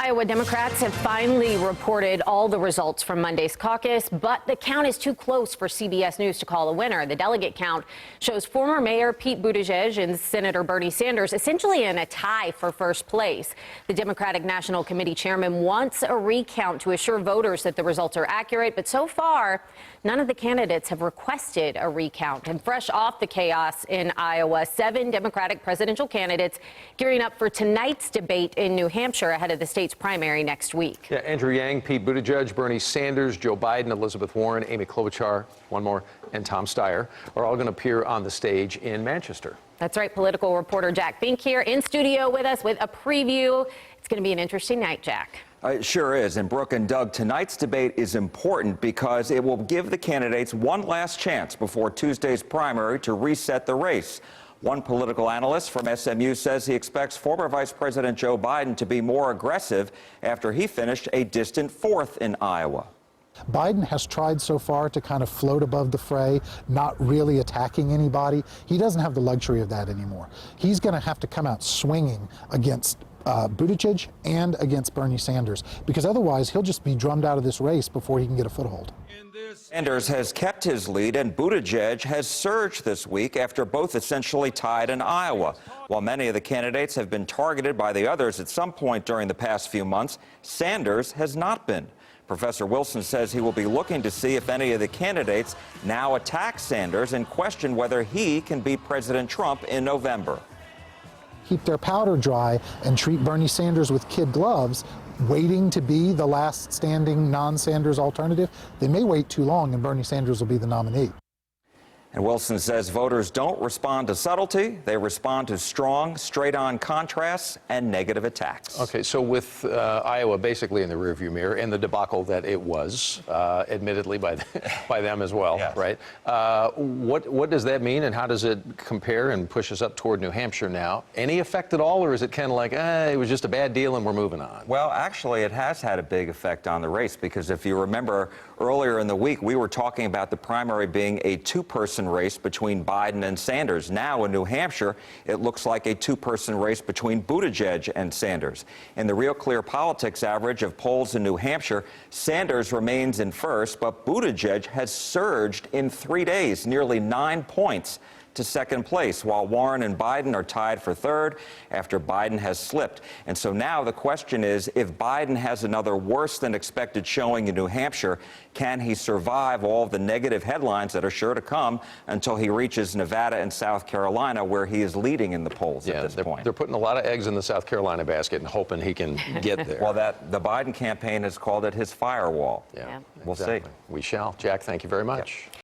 Iowa Democrats have finally reported all the results from Monday's caucus, but the count is too close for CBS News to call a winner. The delegate count shows former Mayor Pete Buttigieg and Senator Bernie Sanders essentially in a tie for first place. The Democratic National Committee chairman wants a recount to assure voters that the results are accurate, but so far, none of the candidates have requested a recount. And fresh off the chaos in Iowa, 7 Democratic presidential candidates gearing up for tonight's debate in New Hampshire ahead of the state's primary next week. Yeah, Andrew Yang, Pete Buttigieg, Bernie Sanders, Joe Biden, Elizabeth Warren, Amy Klobuchar, one more, and Tom Steyer are all going to appear on the stage in Manchester. That's right. Political reporter Jack Fink here in studio with us with a preview. It's going to be an interesting night, Jack. It sure is. And Brooke and Doug, tonight's debate is important because it will give the candidates one last chance before Tuesday's primary to reset the race. One political analyst from SMU says he expects former Vice President Joe Biden to be more aggressive after he finished a distant 4th in Iowa. Biden has tried so far to kind of float above the fray, not really attacking anybody. He doesn't have the luxury of that anymore. He's going to have to come out swinging against Buttigieg and against Bernie Sanders, because otherwise he'll just be drummed out of this race before he can get a foothold. Sanders has kept his lead, and Buttigieg has surged this week after both essentially tied in Iowa. While many of the candidates have been targeted by the others at some point during the past few months, Sanders has not been. Professor Wilson says he will be looking to see if any of the candidates now attack Sanders and question whether he can beat President Trump in November. Keep their powder dry and treat Bernie Sanders with kid gloves, waiting to be the last standing non-Sanders alternative. They may wait too long and Bernie Sanders will be the nominee. And Wilson says voters don't respond to subtlety. They respond to strong, straight-on contrasts and negative attacks. Okay, so with Iowa basically in the rearview mirror and the debacle that it was, admittedly by them as well, yes. Right? What does that mean, and how does it compare and push us up toward New Hampshire now? Any effect at all, or is it kind of like, it was just a bad deal and we're moving on? Well, actually, it has had a big effect on the race, because if you remember earlier in the week, we were talking about the primary being a 2-person race between Biden and Sanders. Now in New Hampshire, it looks like a 2-person race between Buttigieg and Sanders. In the Real Clear Politics average of polls in New Hampshire, Sanders remains in first, but Buttigieg has surged in 3 days, nearly 9 points to second place, while Warren and Biden are tied for third after Biden has slipped. And so now the question is, if Biden has another worse than expected showing in New Hampshire, can he survive all the negative headlines that are sure to come until he reaches Nevada and South Carolina, where he is leading in the polls at this point? They're putting a lot of eggs in the South Carolina basket and hoping he can get there. Well, the Biden campaign has called it his firewall. Yeah, we'll exactly. see. We shall. Jack, thank you very much. Yep.